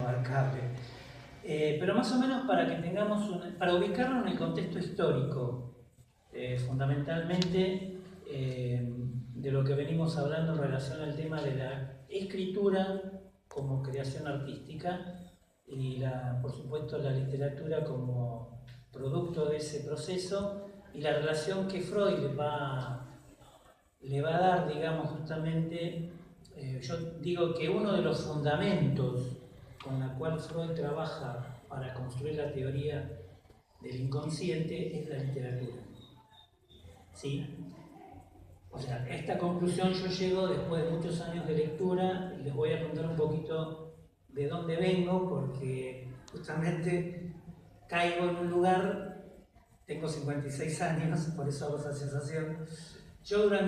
abarcable. Pero más o menos para que tengamos para ubicarlo en el contexto histórico, fundamentalmente de lo que venimos hablando en relación al tema de la escritura como creación artística y por supuesto la literatura como producto de ese proceso y la relación que Freud le va a dar, digamos, justamente, yo digo que uno de los fundamentos con la cual Freud trabaja para construir la teoría del inconsciente es la literatura. ¿Sí? O sea, a esta conclusión yo llego después de muchos años de lectura y les voy a contar un poquito de dónde vengo, porque justamente caigo en un lugar, tengo 56 años, por eso hago esa sensación. Yo me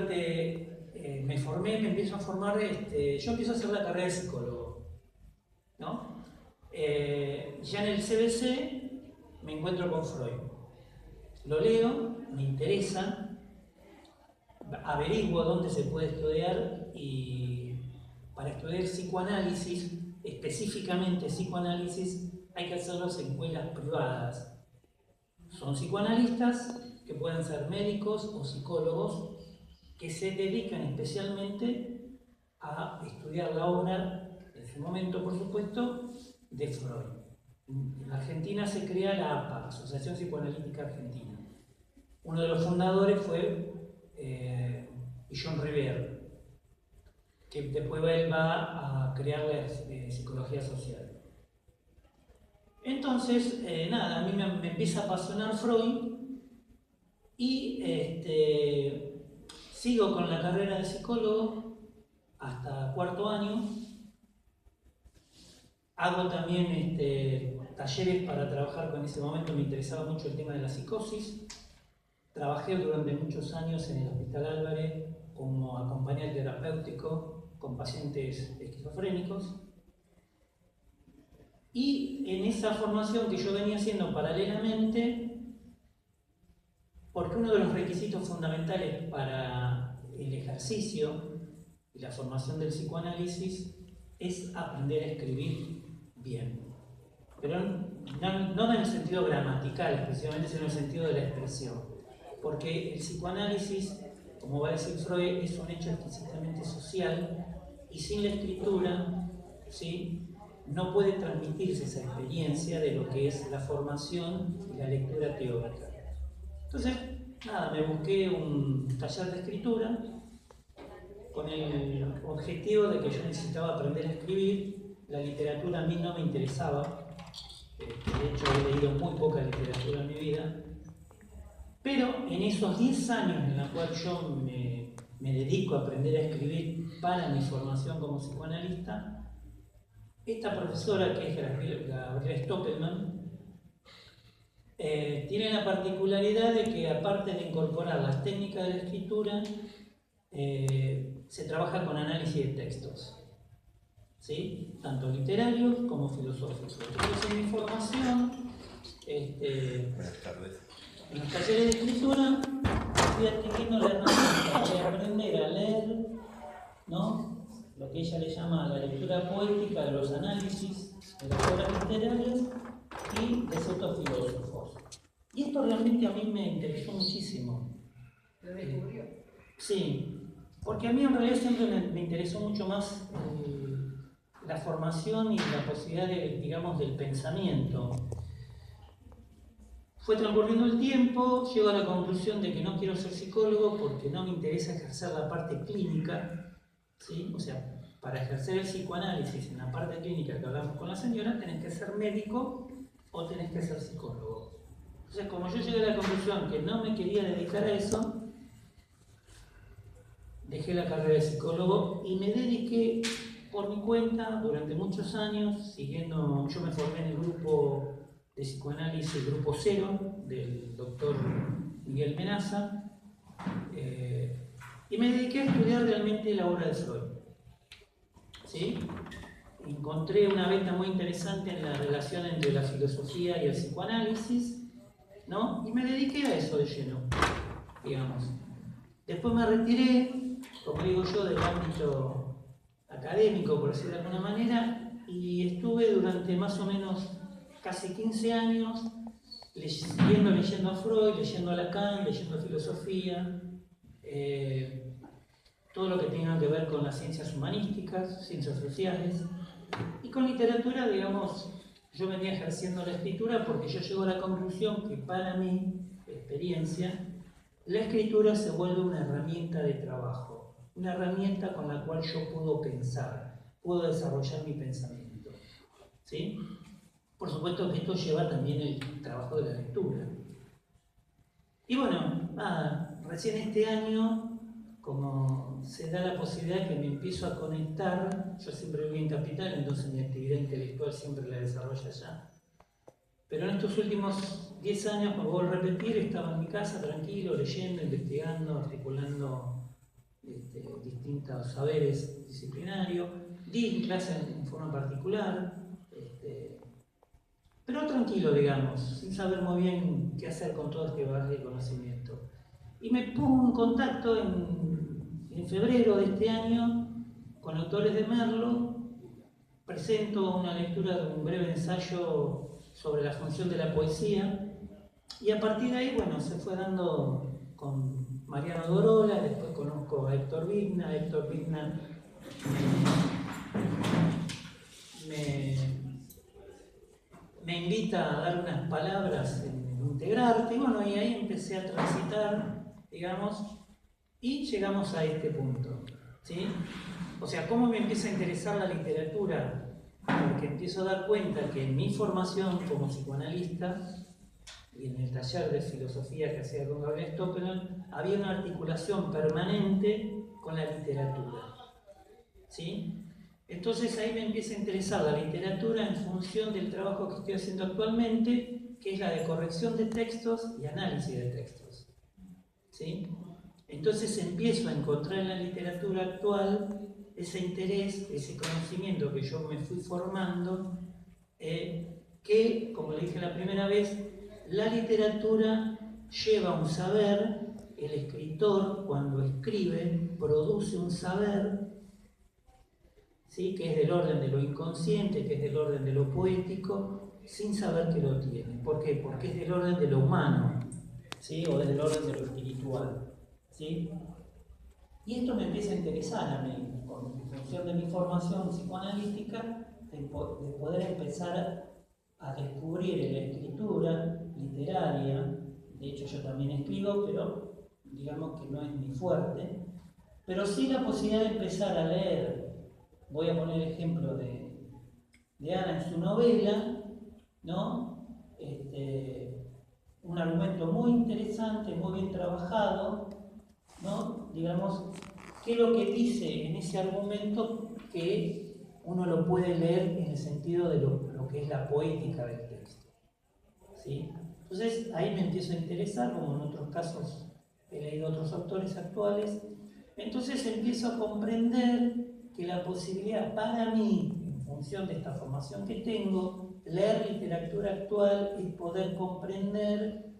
empiezo a formar, yo empiezo a hacer la carrera de psicólogo, ¿no? Ya en el CBC me encuentro con Freud. Lo leo, me interesa, averiguo dónde se puede estudiar y para estudiar psicoanálisis, específicamente psicoanálisis, hay que hacerlo en escuelas privadas. Son psicoanalistas que pueden ser médicos o psicólogos que se dedican especialmente a estudiar la obra, en ese momento por supuesto, de Freud. En Argentina se crea la APA, Asociación Psicoanalítica Argentina. Uno de los fundadores fue John Rivera, que después él va a crear la psicología social. Entonces, nada, a mí me empieza a apasionar Freud y sigo con la carrera de psicólogo hasta cuarto año. Hago también talleres para trabajar, en ese momento me interesaba mucho el tema de la psicosis. Trabajé durante muchos años en el Hospital Álvarez como acompañante terapéutico con pacientes esquizofrénicos. Y en esa formación que yo venía haciendo paralelamente, porque uno de los requisitos fundamentales para el ejercicio y la formación del psicoanálisis es aprender a escribir bien. Pero no en el sentido gramatical, especialmente, sino en el sentido de la expresión. Porque el psicoanálisis, como va a decir Freud, es un hecho exquisitamente social y sin la escritura, ¿sí?, no puede transmitirse esa experiencia de lo que es la formación y la lectura teórica. Entonces, nada, me busqué un taller de escritura con el objetivo de que yo necesitaba aprender a escribir. La literatura a mí no me interesaba, de hecho he leído muy poca literatura en mi vida, pero en esos 10 años en los cuales yo me dedico a aprender a escribir para mi formación como psicoanalista, esta profesora, que es Gabriela Stoppelman, tiene la particularidad de que, aparte de incorporar las técnicas de la escritura, se trabaja con análisis de textos, ¿sí?, tanto literarios como filosóficos. Entonces, en mi formación, Buenas tardes. En los talleres de escritura, fui adquiriendo la herramienta de aprender a leer, ¿no?, lo que ella le llama la lectura poética de los análisis de las obras literarias y de ciertos filósofos. Y esto realmente a mí me interesó muchísimo. ¿Lo descubrió? Sí, porque a mí en realidad siempre me interesó mucho más la formación y la posibilidad del pensamiento. Fue transcurriendo el tiempo, llego a la conclusión de que no quiero ser psicólogo porque no me interesa ejercer la parte clínica, ¿sí? O sea, para ejercer el psicoanálisis en la parte clínica que hablamos con la señora, tenés que ser médico o tenés que ser psicólogo. Entonces, como yo llegué a la conclusión que no me quería dedicar a eso, dejé la carrera de psicólogo y me dediqué por mi cuenta durante muchos años, yo me formé en el grupo de psicoanálisis, Grupo Cero, del doctor Miguel Menaza, y me dediqué a estudiar realmente la obra de Freud. ¿Sí? Encontré una beta muy interesante en la relación entre la filosofía y el psicoanálisis, ¿no? Y me dediqué a eso de lleno, digamos. Después me retiré, como digo yo, del ámbito académico, por decirlo de alguna manera, y estuve durante más o menos casi 15 años leyendo a Freud, leyendo a Lacan, leyendo filosofía, todo lo que tenga que ver con las ciencias humanísticas, ciencias sociales, y con literatura, digamos, yo venía ejerciendo la escritura porque yo llego a la conclusión que para mi experiencia, la escritura se vuelve una herramienta de trabajo, una herramienta con la cual yo puedo pensar, puedo desarrollar mi pensamiento, ¿sí? Por supuesto que esto lleva también el trabajo de la lectura. Y bueno, nada, recién este año, como se da la posibilidad que me empiezo a conectar, yo siempre viví en Capital, entonces mi actividad intelectual siempre la desarrollo allá. Pero en estos últimos 10 años, como vuelvo a repetir, estaba en mi casa tranquilo, leyendo, investigando, articulando distintos saberes disciplinarios, di clases en forma particular, pero tranquilo, digamos, sin saber muy bien qué hacer con todo este bagaje de conocimiento. Y me pongo en contacto en febrero de este año con autores de Merlo, presento una lectura de un breve ensayo sobre la función de la poesía, y a partir de ahí, bueno, se fue dando con Mariano Dorola, después conozco a Héctor Vigna. Héctor Vigna me invita a dar unas palabras en Integrarte, y bueno, y ahí empecé a transitar, digamos, y llegamos a este punto, ¿sí? O sea, ¿cómo me empieza a interesar la literatura? Porque empiezo a dar cuenta que en mi formación como psicoanalista y en el taller de filosofía que hacía con Gabriel Stoppelman, había una articulación permanente con la literatura, ¿sí? Entonces ahí me empieza a interesar la literatura en función del trabajo que estoy haciendo actualmente, que es la de corrección de textos y análisis de textos, ¿sí? Entonces empiezo a encontrar en la literatura actual ese interés, ese conocimiento que yo me fui formando, que, como le dije la primera vez, la literatura lleva un saber, el escritor cuando escribe produce un saber, ¿sí? Que es del orden de lo inconsciente, que es del orden de lo poético, sin saber que lo tiene. ¿Por qué? Porque es del orden de lo humano, ¿sí? O es del orden de lo espiritual, ¿sí? Y esto me empieza a interesar a mí, en función de mi formación psicoanalítica, de poder empezar a descubrir en la escritura literaria. De hecho, yo también escribo, pero digamos que no es mi fuerte, pero sí la posibilidad de empezar a leer. Voy a poner el ejemplo de Ana en su novela, ¿no? Un argumento muy interesante, muy bien trabajado, ¿no? Digamos, ¿qué es lo que dice en ese argumento que uno lo puede leer en el sentido de lo que es la poética del texto? ¿Sí? Entonces ahí me empiezo a interesar, como en otros casos he leído otros autores actuales, entonces empiezo a comprender que la posibilidad para mí, en función de esta formación que tengo, leer literatura actual es poder comprender,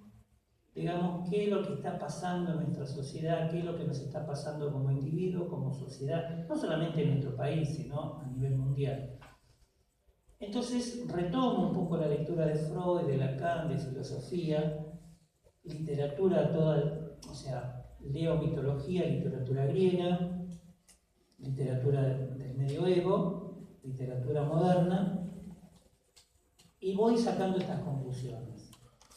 digamos, qué es lo que está pasando en nuestra sociedad, qué es lo que nos está pasando como individuo, como sociedad, no solamente en nuestro país, sino a nivel mundial. Entonces retomo un poco la lectura de Freud, de Lacan, de filosofía, literatura toda, o sea, leo mitología, literatura griega, literatura del medioevo, literatura moderna, y voy sacando estas conclusiones,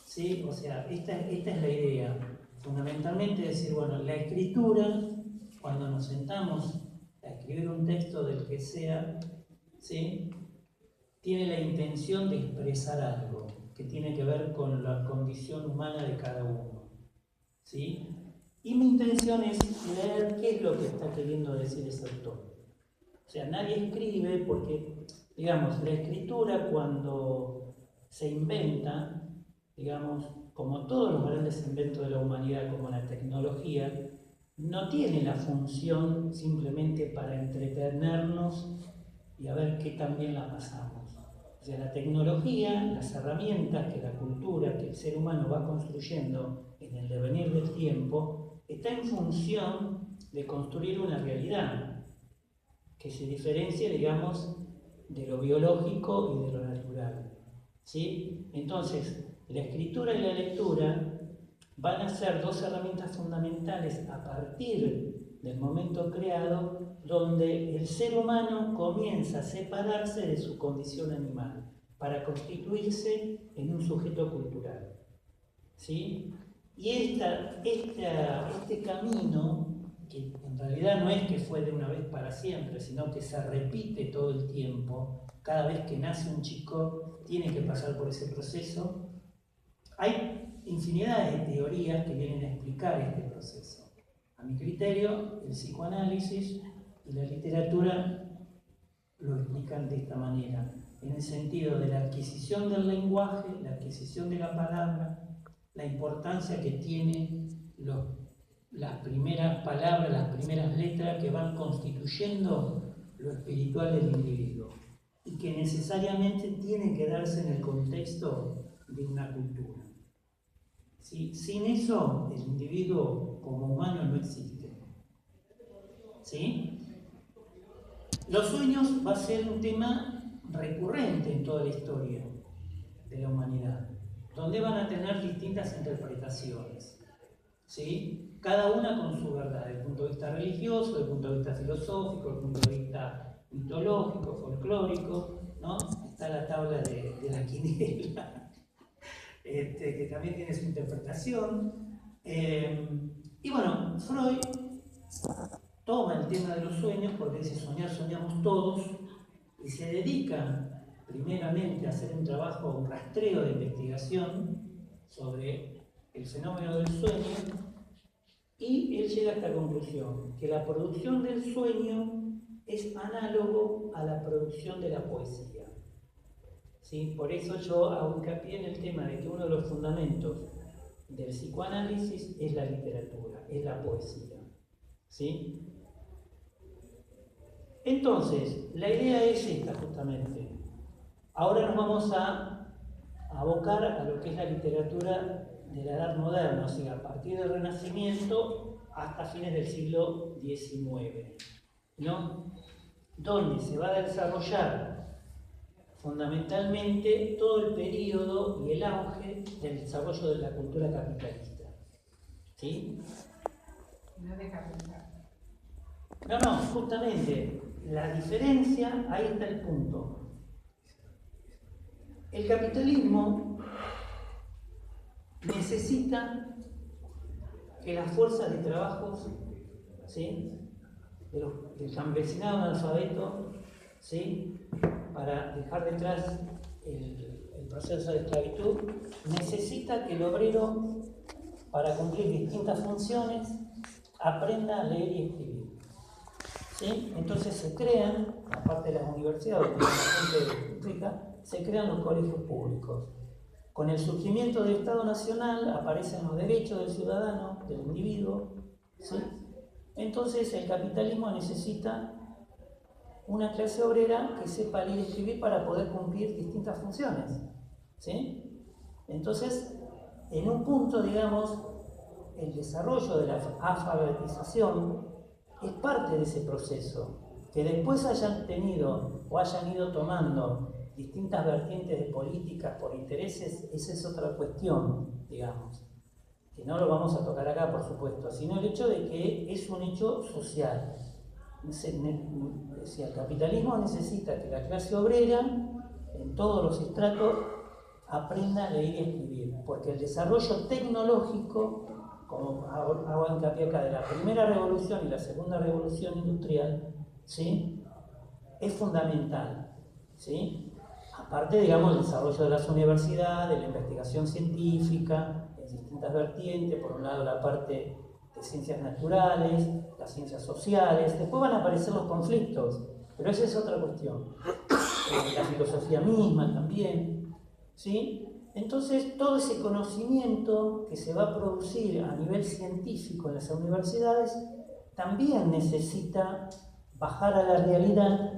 ¿sí? O sea, esta es la idea, fundamentalmente decir, bueno, la escritura, cuando nos sentamos a escribir un texto del que sea, ¿sí? Tiene la intención de expresar algo que tiene que ver con la condición humana de cada uno, ¿sí? Y mi intención es leer qué es lo que está queriendo decir ese autor. O sea, nadie escribe porque, digamos, la escritura cuando se inventa, digamos, como todos los grandes inventos de la humanidad, como la tecnología, no tiene la función simplemente para entretenernos y a ver qué tan bien la pasamos. O sea, la tecnología, las herramientas que la cultura, que el ser humano va construyendo en el devenir del tiempo, está en función de construir una realidad que se diferencie, digamos, de lo biológico y de lo natural. ¿Sí? Entonces, la escritura y la lectura van a ser dos herramientas fundamentales a partir del momento creado, donde el ser humano comienza a separarse de su condición animal para constituirse en un sujeto cultural. ¿Sí? Y este camino, que en realidad no es que fue de una vez para siempre, sino que se repite todo el tiempo, cada vez que nace un chico tiene que pasar por ese proceso. Hay infinidad de teorías que vienen a explicar este proceso. A mi criterio, el psicoanálisis y la literatura lo explican de esta manera, en el sentido de la adquisición del lenguaje, la adquisición de la palabra, la importancia que tienen las primeras palabras, las primeras letras que van constituyendo lo espiritual del individuo y que necesariamente tienen que darse en el contexto de una cultura. ¿Sí? Sin eso, el individuo como humano no existe. ¿Sí? Los sueños va a ser un tema recurrente en toda la historia de la humanidad, donde van a tener distintas interpretaciones, ¿sí? Cada una con su verdad, desde el punto de vista religioso, desde el punto de vista filosófico, desde el punto de vista mitológico, folclórico, ¿no? Está la tabla de la quiniela, que también tiene su interpretación. Y bueno, Freud toma el tema de los sueños, porque dice soñar, soñamos todos, y se dedica primeramente a hacer un trabajo, un rastreo de investigación sobre el fenómeno del sueño, y él llega a esta conclusión, que la producción del sueño es análogo a la producción de la poesía. ¿Sí? Por eso yo hago hincapié en el tema de que uno de los fundamentos del psicoanálisis es la literatura, es la poesía. ¿Sí? Entonces, la idea es esta justamente. Ahora nos vamos a abocar a lo que es la literatura de la Edad Moderna, o sea, a partir del Renacimiento hasta fines del siglo XIX, ¿no? Donde se va a desarrollar fundamentalmente todo el periodo y el auge del desarrollo de la cultura capitalista. ¿Sí? No de capital. No, justamente, la diferencia, ahí está el punto. El capitalismo necesita que las fuerzas de trabajo, ¿sí?, del campesinado analfabeto, ¿sí?, para dejar detrás el proceso de esclavitud, necesita que el obrero, para cumplir distintas funciones, aprenda a leer y escribir. ¿Sí? Entonces se crean, aparte de las universidades, donde la gente rica, se crean los colegios públicos. Con el surgimiento del Estado Nacional aparecen los derechos del ciudadano, del individuo. ¿Sí? Entonces el capitalismo necesita una clase obrera que sepa leer y escribir para poder cumplir distintas funciones. ¿Sí? Entonces, en un punto, digamos, el desarrollo de la alfabetización es parte de ese proceso. Que después hayan tenido o hayan ido tomando distintas vertientes de políticas por intereses, esa es otra cuestión, digamos, que no lo vamos a tocar acá, por supuesto, sino el hecho de que es un hecho social. El capitalismo necesita que la clase obrera, en todos los estratos, aprenda a leer y escribir, porque el desarrollo tecnológico, como hago hincapié acá, de la primera revolución y la segunda revolución industrial, ¿sí?, es fundamental, ¿sí? Aparte, digamos, el desarrollo de las universidades, de la investigación científica, en distintas vertientes, por un lado la parte de ciencias naturales, las ciencias sociales, después van a aparecer los conflictos, pero esa es otra cuestión. La filosofía misma también, ¿sí? Entonces, todo ese conocimiento que se va a producir a nivel científico en las universidades también necesita bajar a la realidad,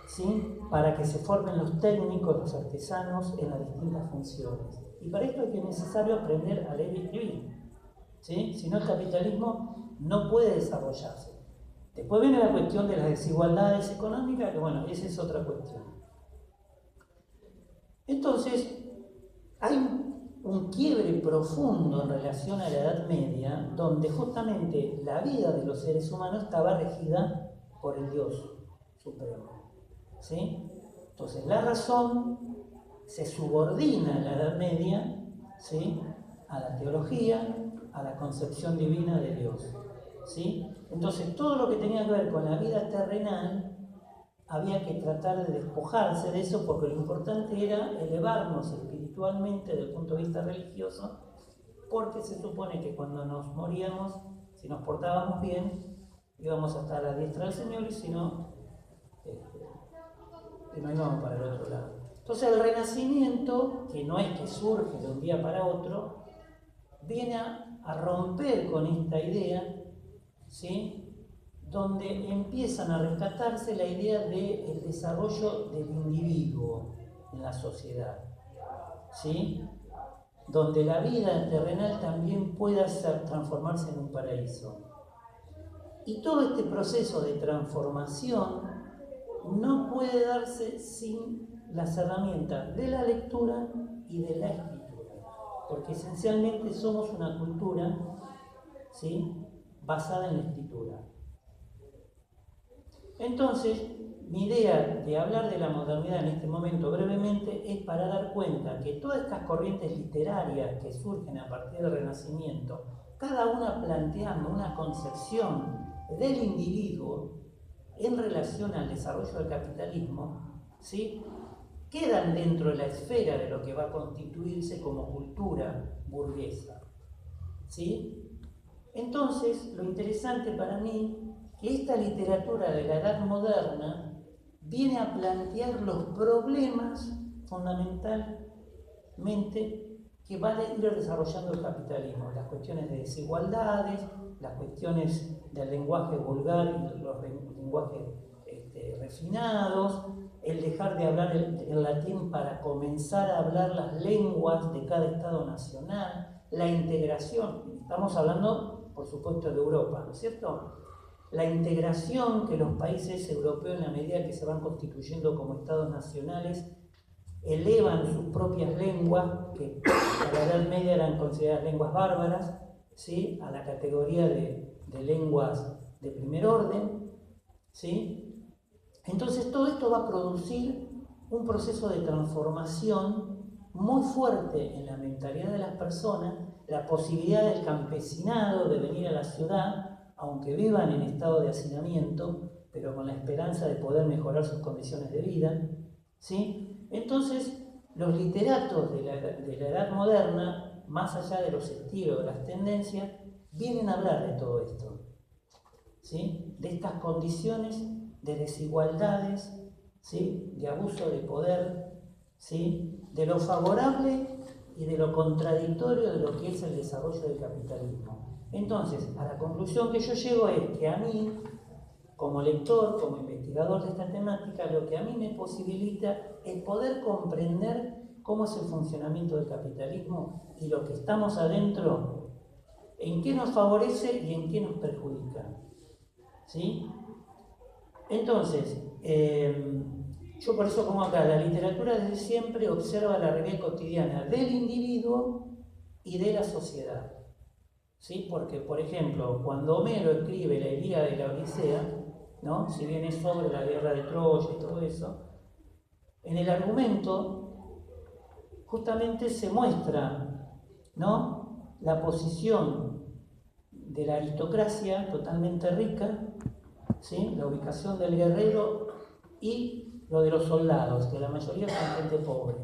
¿sí?, para que se formen los técnicos, los artesanos en las distintas funciones. Y para esto es necesario aprender a leer y escribir, ¿sí? Si no, el capitalismo no puede desarrollarse. Después viene la cuestión de las desigualdades económicas, que bueno, esa es otra cuestión. Entonces, hay un quiebre profundo en relación a la Edad Media, donde justamente la vida de los seres humanos estaba regida por el Dios supremo. ¿Sí? Entonces, la razón se subordina en la Edad Media, ¿sí?, a la teología, a la concepción divina de Dios. ¿Sí? Entonces, todo lo que tenía que ver con la vida terrenal había que tratar de despojarse de eso, porque lo importante era elevarnos espiritualmente desde el punto de vista religioso, porque se supone que cuando nos moríamos, si nos portábamos bien, íbamos a estar a la diestra del Señor, y si no, no íbamos para el otro lado. Entonces el Renacimiento, que no es que surge de un día para otro, viene a romper con esta idea, ¿sí?, donde empiezan a rescatarse la idea del desarrollo del individuo en la sociedad, ¿sí?, donde la vida terrenal también pueda transformarse en un paraíso. Y todo este proceso de transformación no puede darse sin las herramientas de la lectura y de la escritura, porque esencialmente somos una cultura, ¿sí?, basada en la escritura. Entonces, mi idea de hablar de la modernidad en este momento brevemente es para dar cuenta que todas estas corrientes literarias que surgen a partir del Renacimiento, cada una planteando una concepción del individuo en relación al desarrollo del capitalismo, ¿sí?, quedan dentro de la esfera de lo que va a constituirse como cultura burguesa. ¿Sí? Entonces, lo interesante para mí que esta literatura de la Edad Moderna viene a plantear los problemas fundamentalmente que va a ir desarrollando el capitalismo, las cuestiones de desigualdades, las cuestiones del lenguaje vulgar y los lenguajes refinados, el dejar de hablar el latín para comenzar a hablar las lenguas de cada Estado nacional, la integración, estamos hablando por supuesto de Europa, ¿no es cierto? La integración que los países europeos, en la medida que se van constituyendo como estados nacionales, elevan sus propias lenguas, que a la Edad Media eran consideradas lenguas bárbaras, ¿sí?, a la categoría de lenguas de primer orden, ¿sí? Entonces todo esto va a producir un proceso de transformación muy fuerte en la mentalidad de las personas, la posibilidad del campesinado de venir a la ciudad, aunque vivan en estado de hacinamiento, pero con la esperanza de poder mejorar sus condiciones de vida, ¿sí? Entonces, los literatos de la Edad Moderna, más allá de los estilos, de las tendencias, vienen a hablar de todo esto, ¿sí?, de estas condiciones de desigualdades, ¿sí?, de abuso de poder, ¿sí?, de lo favorable y de lo contradictorio de lo que es el desarrollo del capitalismo. Entonces, a la conclusión que yo llego es que a mí, como lector, como investigador de esta temática, lo que a mí me posibilita es poder comprender cómo es el funcionamiento del capitalismo y lo que estamos adentro, en qué nos favorece y en qué nos perjudica, ¿sí? Entonces, yo por eso pongo acá, la literatura desde siempre observa la realidad cotidiana del individuo y de la sociedad, ¿sí? Porque, por ejemplo, cuando Homero escribe la Ilíada y la Odisea, ¿no?, si bien es sobre la guerra de Troya y todo eso, en el argumento justamente se muestra, ¿no?, la posición de la aristocracia totalmente rica, ¿sí?, la ubicación del guerrero y lo de los soldados, que la mayoría son gente pobre.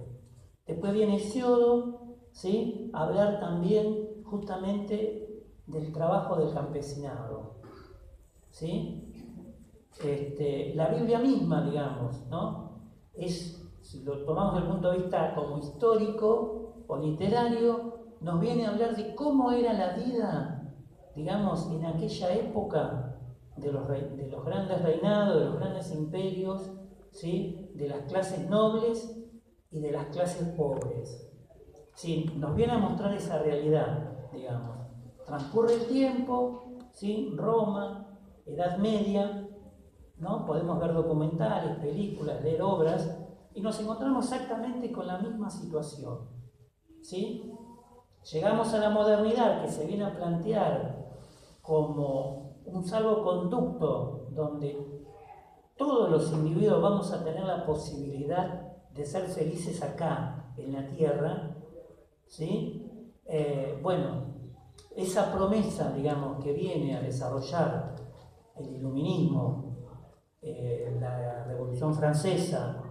Después viene Hesiodo, ¿sí?, a hablar también justamente del trabajo del campesinado, ¿sí? La Biblia misma, digamos, ¿no?, es, si lo tomamos desde el punto de vista como histórico o literario, nos viene a hablar de cómo era la vida, digamos, en aquella época de los grandes reinados, de los grandes imperios, ¿sí?, de las clases nobles y de las clases pobres. Sí, nos viene a mostrar esa realidad, digamos. Transcurre el tiempo, ¿sí?, Roma Edad Media, ¿no? Podemos ver documentales, películas, leer obras, y nos encontramos exactamente con la misma situación, ¿sí? Llegamos a la modernidad, que se viene a plantear como un salvoconducto donde todos los individuos vamos a tener la posibilidad de ser felices acá, en la Tierra, ¿sí? Bueno, esa promesa, digamos, que viene a desarrollar el iluminismo, la Revolución Francesa,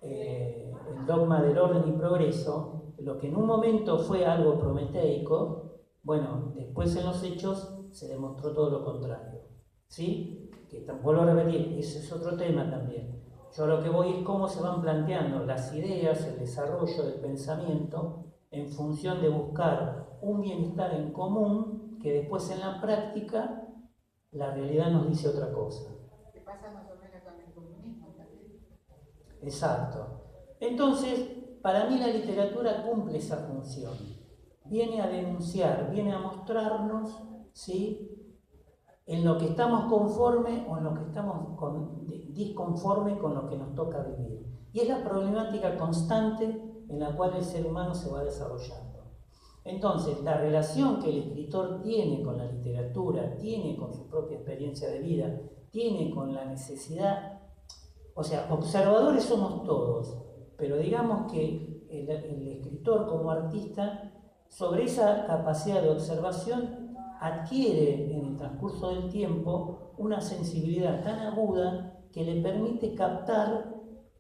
el dogma del orden y progreso, lo que en un momento fue algo prometeico, bueno, después en los hechos se demostró todo lo contrario, ¿sí? Que vuelvo a repetir, ese es otro tema también. Yo a lo que voy es cómo se van planteando las ideas, el desarrollo del pensamiento en función de buscar un bienestar en común que después en la práctica la realidad nos dice otra cosa. ¿Qué pasa más o menos con el comunismo también? Exacto. Entonces, para mí la literatura cumple esa función. Viene a denunciar, viene a mostrarnos, ¿sí?, en lo que estamos conforme o en lo que estamos disconforme con lo que nos toca vivir. Y es la problemática constante en la cual el ser humano se va desarrollando. Entonces, la relación que el escritor tiene con la literatura, tiene con su propia experiencia de vida, tiene con la necesidad, o sea, observadores somos todos, pero digamos que el escritor como artista, sobre esa capacidad de observación, adquiere en el transcurso del tiempo una sensibilidad tan aguda que le permite captar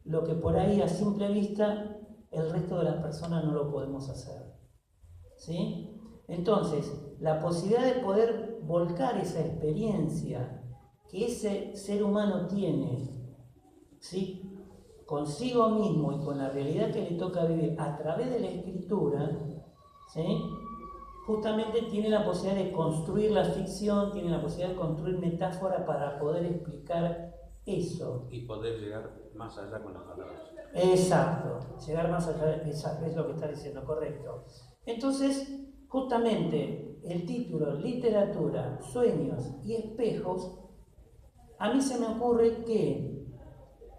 lo que por ahí a simple vista el resto de las personas no lo podemos hacer, ¿sí? Entonces, la posibilidad de poder volcar esa experiencia que ese ser humano tiene, ¿sí?, consigo mismo y con la realidad que le toca vivir a través de la escritura, ¿sí?, justamente tiene la posibilidad de construir la ficción, tiene la posibilidad de construir metáfora para poder explicar eso. Y poder llegar más allá con las palabras. Exacto, llegar más allá, es lo que está diciendo, correcto. Entonces, justamente el título, literatura, sueños y espejos, a mí se me ocurre que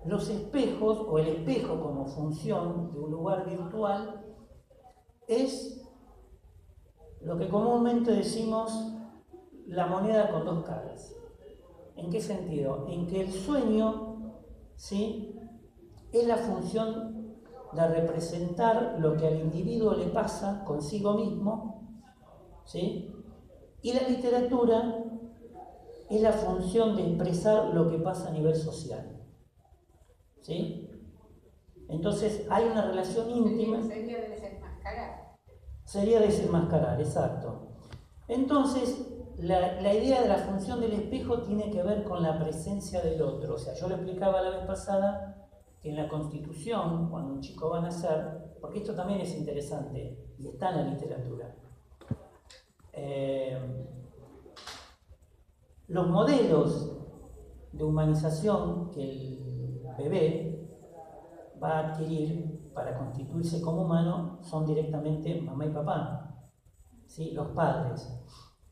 los espejos, o el espejo como función de un lugar virtual, es lo que comúnmente decimos la moneda con dos caras. ¿En qué sentido? En que el sueño, ¿sí?, es la función de representar lo que al individuo le pasa consigo mismo, ¿sí?, y la literatura es la función de expresar lo que pasa a nivel social, ¿sí? Entonces hay una relación íntima. Sería de desenmascarar. Sería desenmascarar, exacto. Entonces, la idea de la función del espejo tiene que ver con la presencia del otro. O sea, yo lo explicaba la vez pasada que en la Constitución, cuando un chico va a nacer, porque esto también es interesante y está en la literatura, los modelos de humanización que el bebé va a adquirir para constituirse como humano son directamente mamá y papá, ¿sí?, los padres.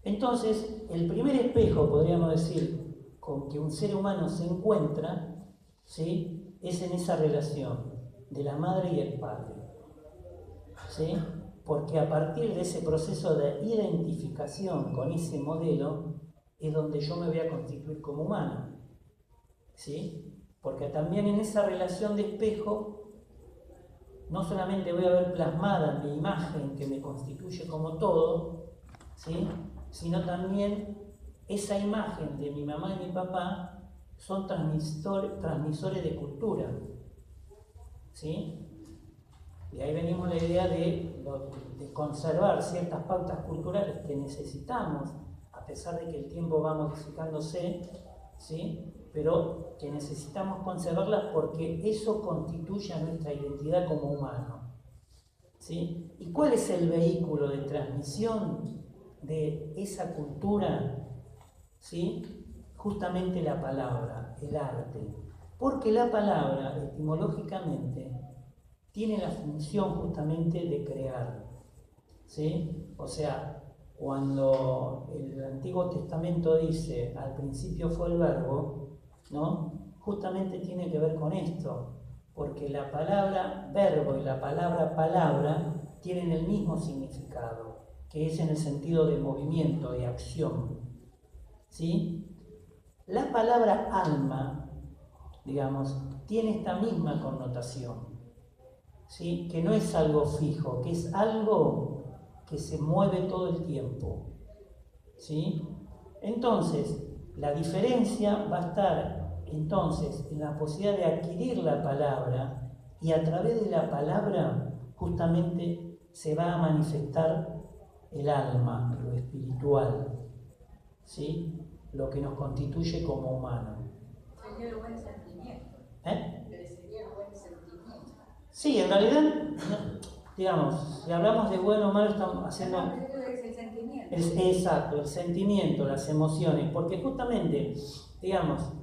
Entonces, el primer espejo, podríamos decir, con que un ser humano se encuentra, ¿sí?, es en esa relación de la madre y el padre, ¿sí?, porque a partir de ese proceso de identificación con ese modelo es donde yo me voy a constituir como humano, ¿sí?, porque también en esa relación de espejo no solamente voy a ver plasmada mi imagen que me constituye como todo, ¿sí?, sino también esa imagen de mi mamá y mi papá son transmisores de cultura, ¿sí? Y ahí venimos la idea de conservar ciertas pautas culturales que necesitamos, a pesar de que el tiempo va modificándose, ¿sí?, pero que necesitamos conservarlas porque eso constituye a nuestra identidad como humano, ¿sí? ¿Y cuál es el vehículo de transmisión de esa cultura? ¿Sí? Justamente la palabra, el arte. Porque la palabra, etimológicamente, tiene la función justamente de crear, ¿sí? O sea, cuando el Antiguo Testamento dice al principio fue el verbo, ¿no? Justamente tiene que ver con esto, porque la palabra verbo y la palabra palabra tienen el mismo significado, que es en el sentido de movimiento, de acción, ¿sí? La palabra alma, digamos, tiene esta misma connotación, ¿sí? Que no es algo fijo, que es algo que se mueve todo el tiempo, ¿sí? Entonces, la diferencia va a estar entonces en la posibilidad de adquirir la palabra, y a través de la palabra justamente se va a manifestar el alma, lo espiritual, ¿sí? Lo que nos constituye como humanos. Sería el buen sentimiento. Sería el buen sentimiento. Sí, en realidad, digamos, si hablamos de bueno o malo, estamos haciendo... No, pero es el sentimiento. Exacto, el sentimiento, las emociones, porque justamente, digamos,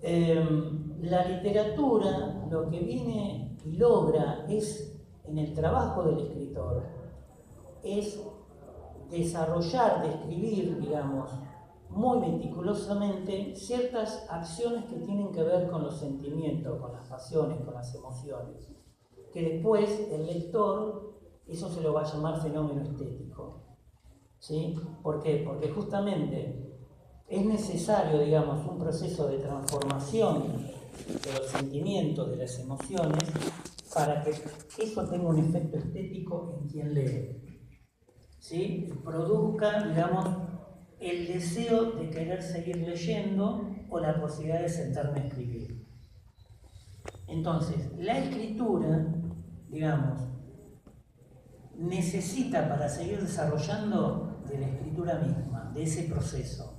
la literatura lo que viene y logra es, en el trabajo del escritor, es desarrollar, describir, digamos, muy meticulosamente ciertas acciones que tienen que ver con los sentimientos, con las pasiones, con las emociones, que después el lector, eso se lo va a llamar fenómeno estético, ¿sí? ¿Por qué? Porque justamente es necesario, digamos, un proceso de transformación de los sentimientos, de las emociones, para que eso tenga un efecto estético en quien lee, ¿sí? Produzca, digamos, el deseo de querer seguir leyendo o la posibilidad de sentarme a escribir. Entonces, la escritura, digamos, necesita para seguir desarrollando de la escritura misma, de ese proceso.